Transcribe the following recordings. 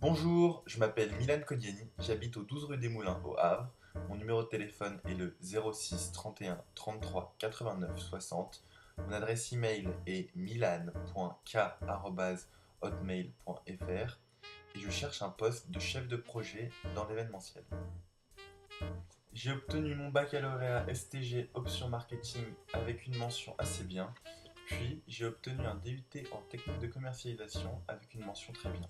Bonjour, je m'appelle Milan Kodiani, j'habite au 12 rue des Moulins au Havre. Mon numéro de téléphone est le 06 31 33 89 60. Mon adresse email est milan.k@hotmail.fr et je cherche un poste de chef de projet dans l'événementiel. J'ai obtenu mon baccalauréat STG option marketing avec une mention assez bien, puis j'ai obtenu un DUT en technique de commercialisation avec une mention très bien.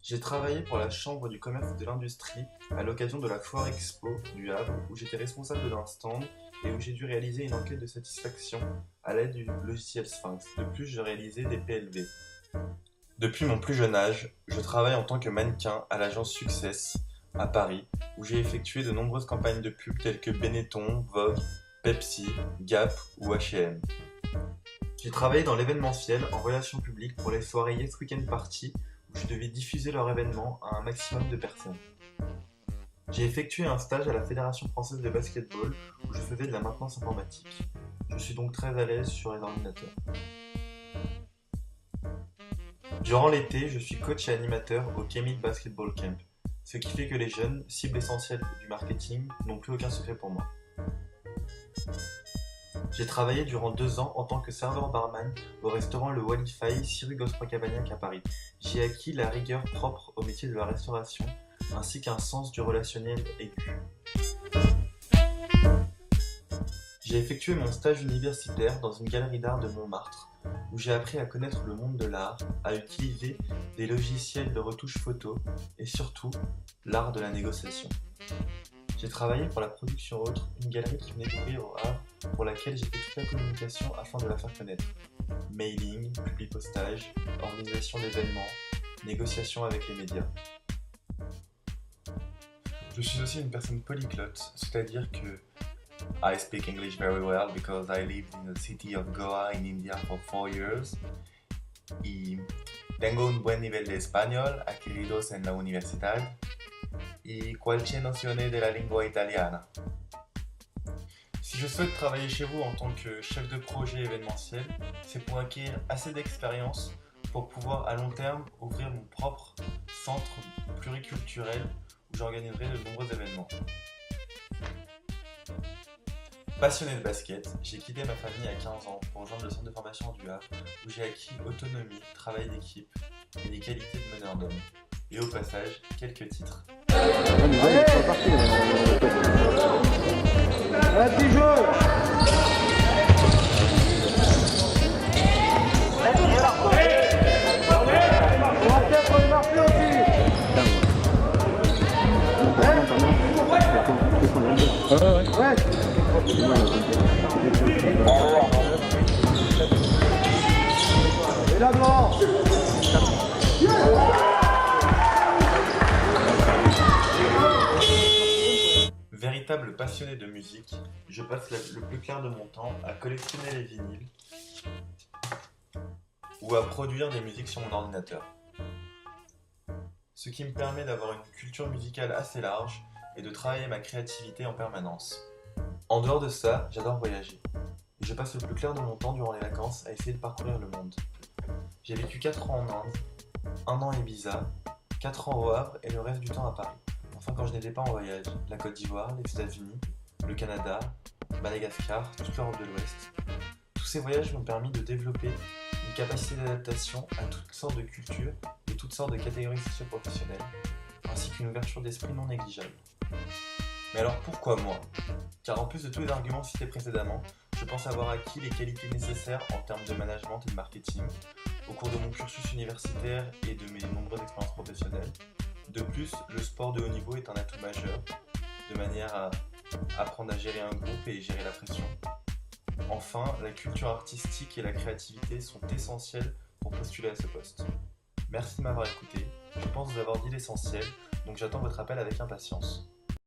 J'ai travaillé pour la Chambre du commerce et de l'industrie à l'occasion de la Foire Expo du Havre où j'étais responsable d'un stand et où j'ai dû réaliser une enquête de satisfaction à l'aide du logiciel Sphinx. De plus, je réalisais des PLV. Depuis mon plus jeune âge, je travaille en tant que mannequin à l'agence Success à Paris où j'ai effectué de nombreuses campagnes de pub telles que Benetton, Vogue, Pepsi, Gap ou H&M. J'ai travaillé dans l'événementiel en relations publiques pour les soirées Yes Weekend Party où je devais diffuser leur événement à un maximum de personnes. J'ai effectué un stage à la Fédération française de basketball où je faisais de la maintenance informatique. Je suis donc très à l'aise sur les ordinateurs. Durant l'été, je suis coach et animateur au Kemit Basketball Camp, ce qui fait que les jeunes, cible essentielle du marketing, n'ont plus aucun secret pour moi. J'ai travaillé durant 2 ans en tant que serveur barman au restaurant Le Walify 6 rue Gosselin-Cabagnac à Paris. J'ai acquis la rigueur propre au métier de la restauration, ainsi qu'un sens du relationnel aigu. J'ai effectué mon stage universitaire dans une galerie d'art de Montmartre, où j'ai appris à connaître le monde de l'art, à utiliser des logiciels de retouche photo et surtout l'art de la négociation. J'ai travaillé pour la Production Autre, une galerie qui venait d'ouvrir au Havre, pour laquelle j'ai fait toute la communication afin de la faire connaître. Mailing, publipostage, organisation d'événements, négociation avec les médias. Je suis aussi une personne polyglotte, c'est-à-dire que I speak English very well because I lived in the city of Goa in India for 4 years. Y tengo un buen nivel de español adquiridos en la universidad. Y qualche nozione de la lingua italiana. Si je souhaite travailler chez vous en tant que chef de projet événementiel, c'est pour acquérir assez d'expérience pour pouvoir à long terme ouvrir mon propre centre pluriculturel où j'organiserai de nombreux événements. Passionné de basket, j'ai quitté ma famille à 15 ans pour rejoindre le centre de formation du Havre où j'ai acquis autonomie, travail d'équipe et des qualités de meneur d'homme. Et au passage, quelques titres. Allez, c'est parti. Un petit jeu. On va peut-être le marquer aussi. Ouais. Et là devant. Véritable passionné de musique, je passe le plus clair de mon temps à collectionner les vinyles ou à produire des musiques sur mon ordinateur. Ce qui me permet d'avoir une culture musicale assez large et de travailler ma créativité en permanence. En dehors de ça, j'adore voyager. Et je passe le plus clair de mon temps durant les vacances à essayer de parcourir le monde. J'ai vécu 4 ans en Inde, 1 an à Ibiza, 4 ans au Havre et le reste du temps à Paris. Enfin, quand je n'étais pas en voyage, la Côte d'Ivoire, les États-Unis, le Canada, Madagascar, toute l'Europe de l'Ouest. Tous ces voyages m'ont permis de développer une capacité d'adaptation à toutes sortes de cultures et toutes sortes de catégories socio-professionnelles, ainsi qu'une ouverture d'esprit non négligeable. Mais alors pourquoi moi ? Car en plus de tous les arguments cités précédemment, je pense avoir acquis les qualités nécessaires en termes de management et de marketing au cours de mon cursus universitaire et de mes nombreuses expériences professionnelles. De plus, le sport de haut niveau est un atout majeur, de manière à apprendre à gérer un groupe et gérer la pression. Enfin, la culture artistique et la créativité sont essentielles pour postuler à ce poste. Merci de m'avoir écouté, je pense vous avoir dit l'essentiel, donc j'attends votre appel avec impatience.